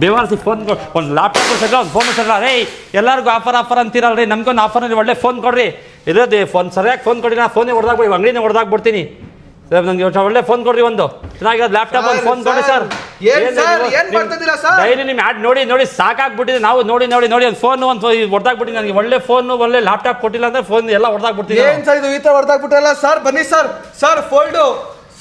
ಬೇವಾರಿಸಿ phone ಒಂದು laptop ಸರ ಒಂದು phone ಸರ ರೇ ಎಲ್ಲರಿಗೂ ಆಫರ್ ಅಂತೀರಲ್ರಿ ನಮ್ಗೊಂದು ಆಫರ್ ಒಳ್ಳೆ ಫೋನ್ ಕೊಡ್ರಿ ಇರೋದು ಫೋನ್ ಸರಿಯಾಗಿ ಫೋನ್ ಕೊಡಿ ನಾ ಫೋನೇ ಹೊಡೆದಾಗ್ಬಿಡಿ ಅಂಗಡಿನೇ ಹೊಡೆದಾಗ್ಬಿಡ್ತೀನಿ ಸರ್ ನನಗೆ ಒಳ್ಳೆ ಫೋನ್ ಕೊಡ್ರಿ ಒಂದು ಚೆನ್ನಾಗಿರೋದು ಲ್ಯಾಪ್ಟಾಪ್ ಒಂದು ಫೋನ್ ಕೊಡಿ ಸರ್ ಡೈಲಿ ನಿಮ್ಮ ಆ್ಯಡ್ ನೋಡಿ ಸಾಕಾಗ್ಬಿಟ್ಟಿದೆ ನಾವು ನೋಡಿ ಒಂದು ಫೋನ್ ಒಂದು ಹೊಡೆದಾಗ್ಬಿಟ್ಟು ನನಗೆ ಒಳ್ಳೆ ಫೋನು ಒಳ್ಳೆ ಲ್ಯಾಪ್ಟಾಪ್ ಕೊಟ್ಟಿಲ್ಲ ಅಂದ್ರೆ ಫೋನ್ ಎಲ್ಲ ಹೊಡೆದಾಗ್ಬಿಡ್ತೀನಿ ಏನ್ ಸರ್ ಇದು ಈ ತರ ಹೊಡೆದಾಗ್ಬಿಟ್ಟಲ್ಲ ಸರ್ ಬನ್ನಿ ಸರ್ ಫೋಲ್ಡು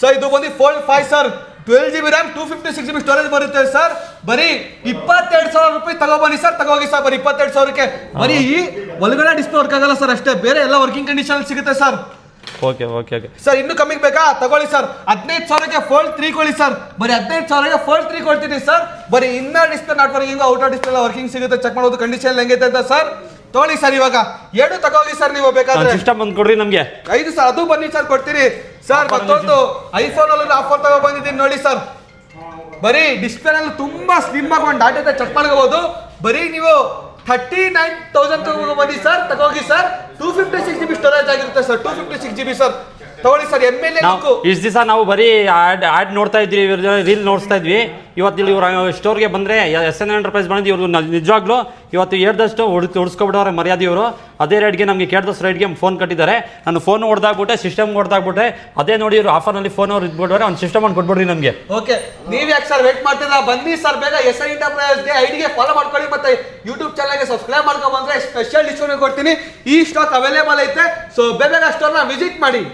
ಸರ್ ಇದು ಬಂದು fold 5 sir 12GB RAM 256GB storage ಬರುತ್ತೆ ಸರ್ ಬರೀ 22,000 ರೂಪಾಯಿ ತಗೋಬನ್ನಿ ಸರ್ ತಗೋಗಿ ಸರ್ ಬರೀ 22,000ಕ್ಕೆ ಬರೀ ಈ ಒಳಗಡೆ ಡಿಸ್ಪ್ಲೇ ವರ್ಕ್ ಆಗಲ್ಲ ಸರ್ ಅಷ್ಟೇ ಬೇರೆ ಎಲ್ಲ ವರ್ಕಿಂಗ್ ಕಂಡೀಷನ್ ಸಿಗುತ್ತೆ ಸರ್ ಓಕೆ ಸರ್ ಇನ್ನು ಕಮ್ಮಿಗೆ ಬೇಕಾ ತಗೊಳ್ಳಿ ಸರ್ 15,000ಕ್ಕೆ ಫೋಲ್ಡ್ 3 ಕೊಡಿ ಸರ್ ಬರೀ 15,000ಕ್ಕೆ ಫೋಲ್ಡ್ 3 ಕೊಡ್ತೀನಿ ಸರ್ ಬರೀ inner display not working outer display working ಸಿಗುತ್ತೆ ಚೆಕ್ ಮಾಡೋದು ಕಂಡೀಷನ್ ಹೆಂಗೈತೆ ಅಂತ ಸರ್ ತಗೊಳ್ಳಿ ಸರ್ ಇವಾಗ 2 ತಗೋಗಿ ಸರ್ ನೀವು ಬೇಕಾದ್ರೆ ಸಿಸ್ಟಮ್ ಒಂದು ಕೊಡ್ರಿ ನಮಗೆ 5 ಸರ್ ಅದು ಬನ್ನಿ ಸರ್ ಕೊಡ್ತೀರಿ ಸರ್ ಮತ್ತೊಂದು ಐಫೋನ್ ಅಲ್ಲಿ ಆಫರ್ ತಗೋ ಬಂದಿದ್ದೀನಿ ನೋಡಿ ಸರ್ ಬರೀ ಡಿಸ್ಪ್ಲೇ ನಲ್ಲಿ ತುಂಬಾ ಸ್ಲಿಮ್ ಆಗಿ ಒಂದು ಡಾಟಾ ಚೆಕ್ ಮಾಡ್ಕೋಬಹುದು ಬರೀ ನೀವು 39,000 ತಗೋ ಬನ್ನಿ ಸರ್ ತಗೋಗಿ ಸರ್ 256GB ಸ್ಟೋರೇಜ್ ಆಗಿರುತ್ತೆ ಸರ್ 256GB ಸರ್ ತಗೊಳ್ಳಿ ಸರ್ ML ಇಷ್ಟು ದಿವಸ ನಾವು ಬರೀ ಆಡ್ ನೋಡ್ತಾ ಇದ್ವಿ ರೀಲ್ ನೋಡ್ತಾ ಇದ್ವಿ ಇವತ್ತು ಇಲ್ಲಿ ಇವ್ರು ಸ್ಟೋರ್ಗೆ ಬಂದರೆ SN ಎಂಟರ್ಪ್ರೈಸ್ ಬಂದಿದ್ದು ಇವ್ರು ನಿಜವಾಗ್ಲೂ ಇವತ್ತು ಹೇಳ್ದಷ್ಟು ಉಳಿಸ್ಕೊಬಿಟ್ಟವ್ರೆ ಮರ್ಯಾದೆ ಇವರು ಅದೇ ರೇಟ್ಗೆ ನಮಗೆ ಕೇಳಿದಷ್ಟು ರೇಟ್ಗೆ ಫೋನ್ ಕಟ್ಟಿದ್ದಾರೆ ನಾನು ಫೋನ್ ಹೊಡೆದಾಗ್ಬಿಟ್ಟೆ ಸಿಸ್ಟಮ್ ಹೊಡೆದಾಗ್ಬಿಟ್ಟೆ ಅದೇ ನೋಡಿ ಇವರು ಆಫರ್ನಲ್ಲಿ ಫೋನ್ ಅವ್ರು ಇದ್ಬಿಟ್ಟವ್ರೆ ಒಂದು ಸಿಸ್ಟಮ್ ಒಂದು ಕೊಟ್ಬಿಡ್ರಿ ನಮಗೆ ಓಕೆ ನೀವು ಯಾಕೆ ಸರ್ ವೇಟ್ ಮಾಡ್ತಿದ್ದೀರಾ ಬನ್ನಿ ಸರ್ ಬೇಗ SN ಎಂಟರ್ಪ್ರೈಸ್ಗೆ ಐಡಿಗೆ ಫಾಲೋ ಮಾಡ್ಕೊಳ್ಳಿ ಮತ್ತೆ ಯೂಟ್ಯೂಬ್ ಚಾನಲ್ಗೆ ಸಬ್ಸ್ಕ್ರೈಬ್ ಮಾಡ್ಕೊಂಡು ಬಂದರೆ ಸ್ಪೆಷಲ್ ಡಿಸ್ಕೌಂಟ್ ಕೊಡ್ತೀನಿ ಈ ಸ್ಟಾಕ್ ಅವೈಲೇಬಲ್ ಐತೆ ಸೊ ಬೇಗ ಸ್ಟೋರ್ನ ವಿಸಿಟ್ ಮಾಡಿ